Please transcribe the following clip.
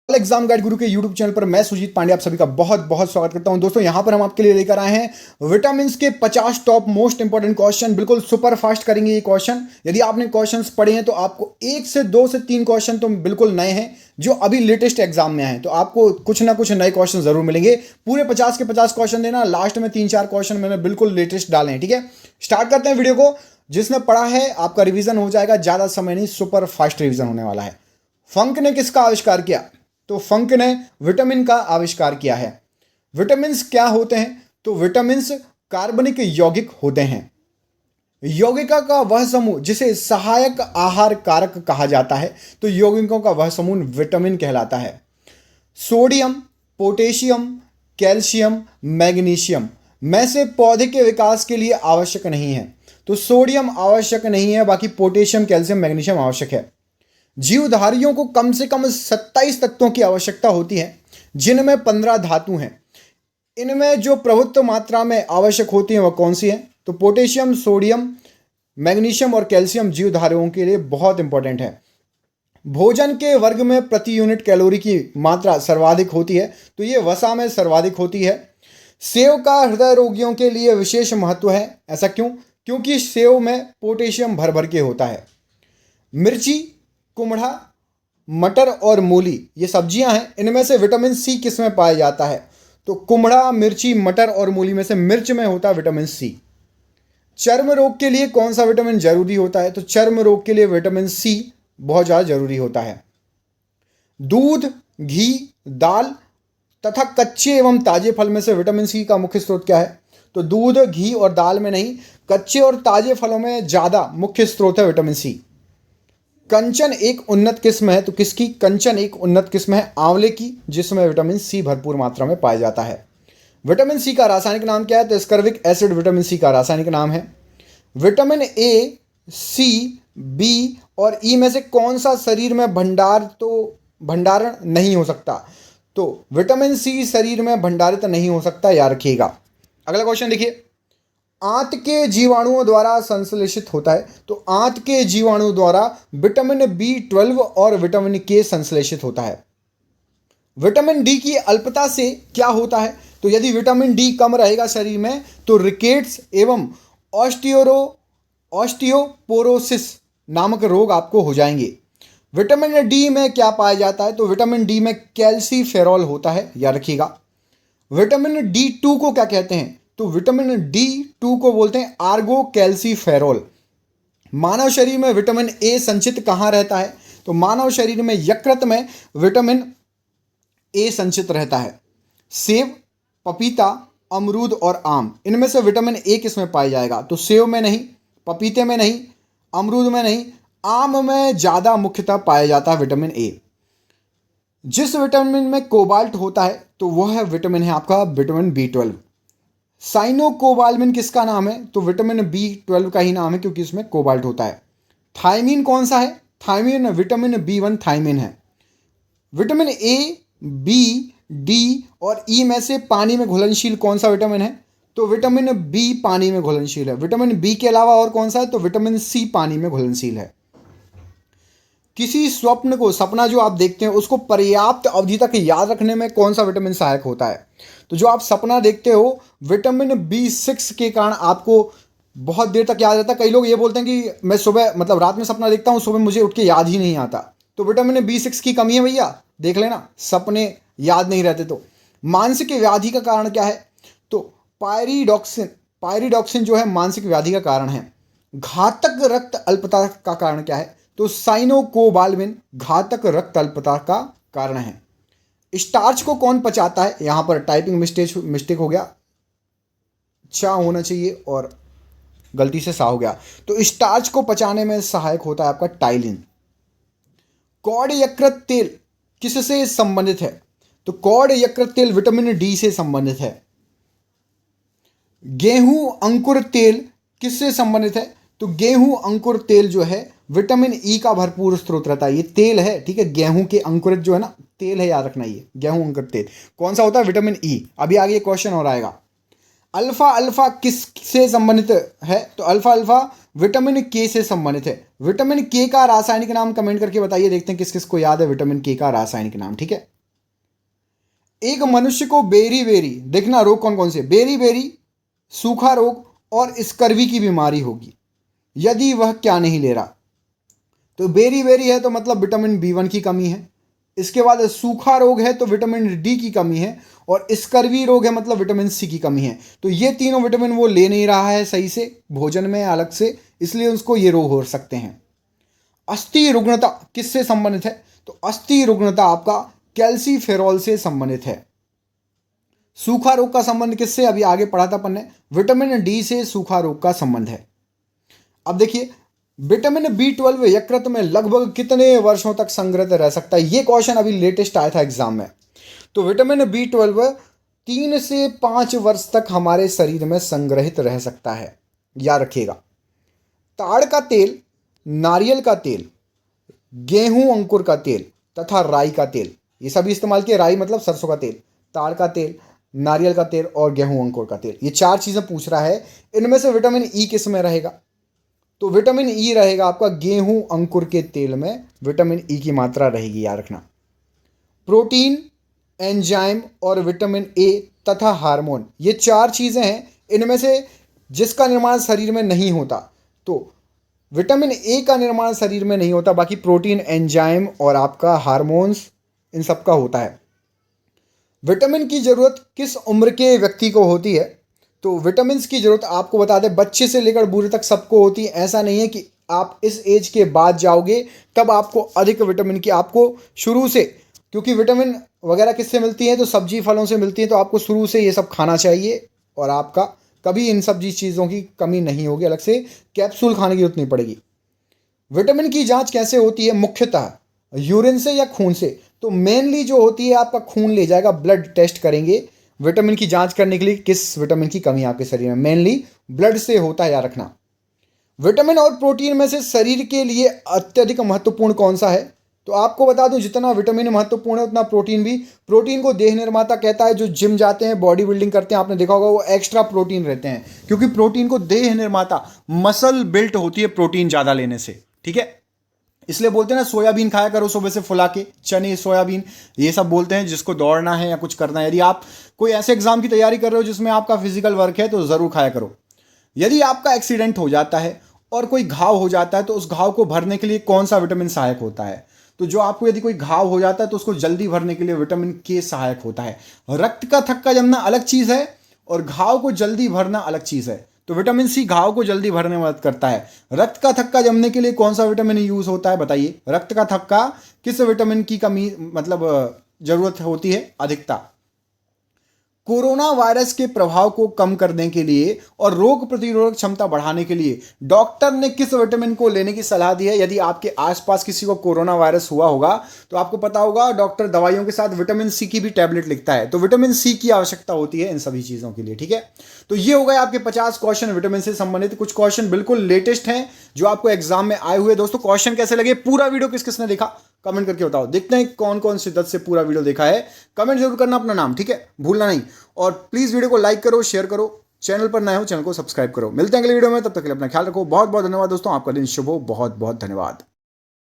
Exam guide गुरु के YouTube channel पर मैं सुजीत पांडे आप सभी का बहुत बहुत स्वागत करता हूं। दोस्तों यहां पर हम आपके लिए लेकर आए हैं विटामिन के 50 टॉप मोस्ट इंपॉर्टेंट क्वेश्चन। बिल्कुल सुपर फास्ट करेंगे ये क्वेश्चन। यदि आपने क्वेश्चंस पढ़े हैं तो आपको एक से दो से तीन क्वेश्चन तो बिल्कुल नए हैं जो अभी लेटेस्ट एग्जाम में आए हैं, तो आपको कुछ ना कुछ नए क्वेश्चन जरूर मिलेंगे। पूरे 50 के 50 क्वेश्चन देना, लास्ट में 3-4 क्वेश्चन मैंने बिल्कुल लेटेस्ट डाले हैं। ठीक है, स्टार्ट करते हैं वीडियो को। जिसने पढ़ा है आपका रिवीजन हो जाएगा, ज्यादा समय नहीं, सुपर फास्ट रिवीजन होने वाला है। फंक ने किसका आविष्कार किया? तो फंक ने विटामिन का आविष्कार किया है। विटामिन्स क्या होते हैं? तो विटामिन्स कार्बनिक यौगिक होते हैं। यौगिका का वह समूह जिसे सहायक आहार कारक कहा जाता है, तो यौगिकों का वह समूह विटामिन कहलाता है। सोडियम, पोटेशियम, कैल्शियम, मैग्नीशियम में से पौधे के विकास के लिए आवश्यक नहीं है। तो सोडियम आवश्यक नहीं है, बाकी पोटेशियम, कैल्शियम, मैग्नीशियम आवश्यक है। जीवधारियों को कम से कम 27 तत्वों की आवश्यकता होती है, जिनमें 15 धातु हैं। इनमें जो प्रभुत्व मात्रा में आवश्यक होती हैं वह कौन सी हैं? तो पोटेशियम, सोडियम, मैग्नीशियम और कैल्शियम जीवधारियों के लिए बहुत इंपॉर्टेंट है। भोजन के वर्ग में प्रति यूनिट कैलोरी की मात्रा सर्वाधिक होती है, तो ये वसा में सर्वाधिक होती है। सेव का हृदय रोगियों के लिए विशेष महत्व है। ऐसा क्यों? क्योंकि सेव में पोटेशियम भर भर के होता है। मिर्ची, कुमड़ा, मटर और मूली ये सब्जियां हैं। इनमें से विटामिन सी किस में पाया जाता है? तो कुमड़ा, मिर्ची, मटर और मूली में से मिर्च में होता है विटामिन सी। चर्म रोग के लिए कौन सा विटामिन जरूरी होता है? तो चर्म रोग के लिए विटामिन सी बहुत ज़्यादा जरूरी होता है। दूध, घी, दाल तथा कच्चे एवं ताजे फल में से विटामिन सी का मुख्य स्रोत क्या है? तो दूध, घी और दाल में नहीं, कच्चे और ताजे फलों में ज़्यादा मुख्य स्रोत है विटामिन सी। कंचन एक उन्नत किस्म है, तो किसकी? कंचन एक उन्नत किस्म है आंवले की, जिसमें विटामिन सी भरपूर मात्रा में पाया जाता है। विटामिन सी का रासायनिक नाम क्या है? तो स्कर्विक एसिड विटामिन सी का रासायनिक नाम है। विटामिन ए, सी, बी और ई में से कौन सा शरीर में भंडारण नहीं हो सकता? तो विटामिन सी शरीर में भंडारित नहीं हो सकता, याद रखिएगा। अगला क्वेश्चन देखिए, आंत के जीवाणुओं द्वारा संश्लेषित होता है। तो आंत के जीवाणु द्वारा विटामिन बी 12 और विटामिन के संश्लेषित होता है। विटामिन डी की अल्पता से क्या होता है? तो यदि विटामिन डी कम रहेगा शरीर में तो रिकेट्स एवं ऑस्टियोपोरोसिस नामक रोग आपको हो जाएंगे। विटामिन डी में क्या पाया जाता है? तो विटामिन डी में कैल्सीफेरॉल होता है, याद रखिएगा। विटामिन D2 को क्या कहते हैं? तो विटामिन D2 को बोलते हैं आर्गो कैल्सीफेरॉल। मानव शरीर में विटामिन ए संचित कहाँ रहता है? तो मानव शरीर में यकृत में विटामिन ए संचित रहता है। सेब, पपीता, अमरूद और आम, इनमें से विटामिन ए किस में पाया जाएगा? तो सेब में नहीं, पपीते में नहीं, अमरूद में नहीं, आम में ज़्यादा मुख्यतः पाया जाता है विटामिन ए। जिस विटामिन में कोबाल्ट होता है तो वह विटामिन है आपका विटामिन B12। साइनोकोबाल्मिन किसका नाम है? तो विटामिन B12 का ही नाम है, क्योंकि इसमें कोबाल्ट होता है। थायमीन कौन सा है? थायमीन विटामिन B1 थायमीन है। विटामिन ए, बी, डी और ई में से पानी में घुलनशील कौन सा विटामिन है? तो विटामिन बी पानी में घुलनशील है। विटामिन बी के अलावा और कौन सा है? तो विटामिन सी पानी में घुलनशील है। किसी स्वप्न को, सपना जो आप देखते हैं उसको पर्याप्त अवधि तक याद रखने में कौन सा विटामिन सहायक होता है? तो जो आप सपना देखते हो विटामिन B6 के कारण आपको बहुत देर तक याद रहता है। कई लोग ये बोलते हैं कि मैं सुबह मतलब रात में सपना देखता हूँ, सुबह मुझे उठ के याद ही नहीं आता। तो विटामिन B6 की कमी है भैया, देख लेना, सपने याद नहीं रहते। तो मानसिक व्याधि का कारण क्या है? तो पायरिडॉक्सिन जो है मानसिक व्याधि का कारण है। घातक रक्त अल्पता का कारण क्या है? तो साइनोकोबाल्मिन घातक रक्त अल्पता का कारण है। स्टार्च को कौन पचाता है? यहां पर टाइपिंग मिस्टेक हो गया, चा होना चाहिए और गलती से सा हो गया। तो स्टार्च को पचाने में सहायक होता है आपका टाइलिन। कौड़ यकृत तेल किससे संबंधित है? तो कौड़ यकृत तेल विटामिन डी से संबंधित है। गेहूं अंकुर तेल किससे संबंधित है? तो गेहूं अंकुर तेल जो है विटामिन ई का भरपूर स्रोत रहता है। ये तेल है, ठीक है, गेहूं के अंकुरित जो है ना तेल है, याद रखना। ये गेहूं अंकुरित तेल कौन सा होता है? Vitamin E. अभी आगे क्वेश्चन और आएगा। अल्फा अल्फा किससे संबंधित है? तो अल्फा अल्फा विटामिन के से संबंधित है। विटामिन के का रासायनिक नाम कमेंट करके बताइए, देखते हैं किस किस को याद है विटामिन के का रासायनिक नाम। ठीक है, एक मनुष्य को बेरी बेरी, देखना रोग कौन कौन से, बेरी बेरी, सूखा रोग और स्कर्वी की बीमारी होगी यदि वह क्या नहीं ले रहा। तो बेरी बेरी है तो मतलब विटामिन B1 की कमी है। इसके बाद सूखा रोग है तो विटामिन D की कमी है। और स्कर्वी रोग है मतलब विटामिन C की कमी है। तो ये तीनों विटामिन वो ले नहीं रहा है सही से भोजन में अलग से, इसलिए उसको ये रोग हो सकते हैं। अस्थि रुग्णता किससे संबंधित है? तो अस्थि रुग्णता आपका कैल्सीफेरॉल से संबंधित है। सूखा रोग का संबंध किससे? अभी आगे पढ़ा था अपन ने, विटामिन D से सूखा रोग का संबंध है। अब देखिए विटामिन B12 यकृत में लगभग कितने वर्षों तक संग्रहित रह सकता है? ये क्वेश्चन अभी लेटेस्ट आया था एग्जाम में। तो विटामिन B12 3 से 5 वर्ष तक हमारे शरीर में संग्रहित रह सकता है, याद रखिएगा। ताड़ का तेल, नारियल का तेल, गेहूं अंकुर का तेल तथा राई का तेल, ये सभी इस्तेमाल किए। राई मतलब सरसों का तेल, ताड़ का तेल, नारियल का तेल और गेहूं अंकुर का तेल, ये 4 चीजें पूछ रहा है। इनमें से विटामिन ई किस में रहेगा? तो विटामिन ई रहेगा आपका गेहूं अंकुर के तेल में, विटामिन ई की मात्रा रहेगी, याद रखना। प्रोटीन, एंजाइम और विटामिन ए तथा हार्मोन, ये 4 चीजें हैं। इनमें से जिसका निर्माण शरीर में नहीं होता, तो विटामिन ए का निर्माण शरीर में नहीं होता, बाकी प्रोटीन, एंजाइम और आपका हार्मोन्स इन सब का होता है। विटामिन की जरूरत किस उम्र के व्यक्ति को होती है? तो विटामिन की जरूरत आपको बता दें बच्चे से लेकर बूढ़े तक सबको होती है। ऐसा नहीं है कि आप इस एज के बाद जाओगे तब आपको अधिक विटामिन की, आपको शुरू से, क्योंकि विटामिन वगैरह किससे मिलती है? तो सब्जी फलों से मिलती है। तो आपको शुरू से ये सब खाना चाहिए और आपका कभी इन सब्जी चीज़ों की कमी नहीं होगी, अलग से कैप्सूल खाने की जरूरत नहीं पड़ेगी। विटामिन की जांच कैसे होती है? मुख्यतः यूरिन से या खून से? तो मेनली जो होती है आपका खून ले जाएगा, ब्लड टेस्ट करेंगे विटामिन की जांच करने के लिए किस विटामिन की कमी है आपके शरीर में, मेनली ब्लड से होता है, याद रखना। विटामिन और प्रोटीन में से शरीर के लिए अत्यधिक महत्वपूर्ण कौन सा है? तो आपको बता दूं जितना विटामिन महत्वपूर्ण है उतना प्रोटीन भी। प्रोटीन को देह निर्माता कहता है, जो जिम जाते हैं, बॉडी बिल्डिंग करते हैं, आपने देखा होगा वो एक्स्ट्रा प्रोटीन रहते हैं, क्योंकि प्रोटीन को देह निर्माता, मसल बिल्ट होती है प्रोटीन ज़्यादा लेने से, ठीक है। इसलिए बोलते हैं ना सोयाबीन खाया करो सुबह से फुला के, चने, सोयाबीन, ये सब बोलते हैं जिसको दौड़ना है या कुछ करना है। यदि आप कोई ऐसे एग्जाम की तैयारी कर रहे हो जिसमें आपका फिजिकल वर्क है तो ज़रूर खाया करो। यदि आपका एक्सीडेंट हो जाता है और कोई घाव हो जाता है तो उस घाव को भरने के लिए कौन सा विटामिन सहायक होता है? तो जो आपको यदि कोई घाव हो जाता है तो उसको जल्दी भरने के लिए विटामिन के सहायक होता है। रक्त का थक्का जमना अलग चीज़ है और घाव को जल्दी भरना अलग चीज़ है। तो विटामिन सी घाव को जल्दी भरने में मदद करता है। रक्त का थक्का जमने के लिए कौन सा विटामिन यूज होता है बताइए? रक्त का थक्का किस विटामिन की कमी मतलब जरूरत होती है अधिकता? कोरोना वायरस के प्रभाव को कम करने के लिए और रोग प्रतिरोधक क्षमता बढ़ाने के लिए डॉक्टर ने किस विटामिन को लेने की सलाह दी है? यदि आपके आसपास किसी को कोरोना वायरस हुआ होगा तो आपको पता होगा डॉक्टर दवाइयों के साथ विटामिन सी की भी टैबलेट लिखता है। तो विटामिन सी की आवश्यकता होती है इन सभी चीज़ों के लिए, ठीक है। तो ये हो गए आपके 50 क्वेश्चन विटामिन से संबंधित। कुछ क्वेश्चन बिल्कुल लेटेस्ट हैं जो आपको एग्जाम में आए हुए। दोस्तों क्वेश्चन कैसे लगे? पूरा वीडियो किस किसने देखा कमेंट करके बताओ। देखते हैं कौन कौन शिद्दत से पूरा वीडियो देखा है। कमेंट जरूर करना, अपना नाम, ठीक है, भूलना नहीं। और प्लीज वीडियो को लाइक करो, शेयर करो, चैनल पर नए हो चैनल को सब्सक्राइब करो। मिलते हैं अगले वीडियो में, तब तक के लिए अपना ख्याल रखो। बहुत बहुत धन्यवाद दोस्तों, आपका दिन शुभ हो। बहुत बहुत धन्यवाद।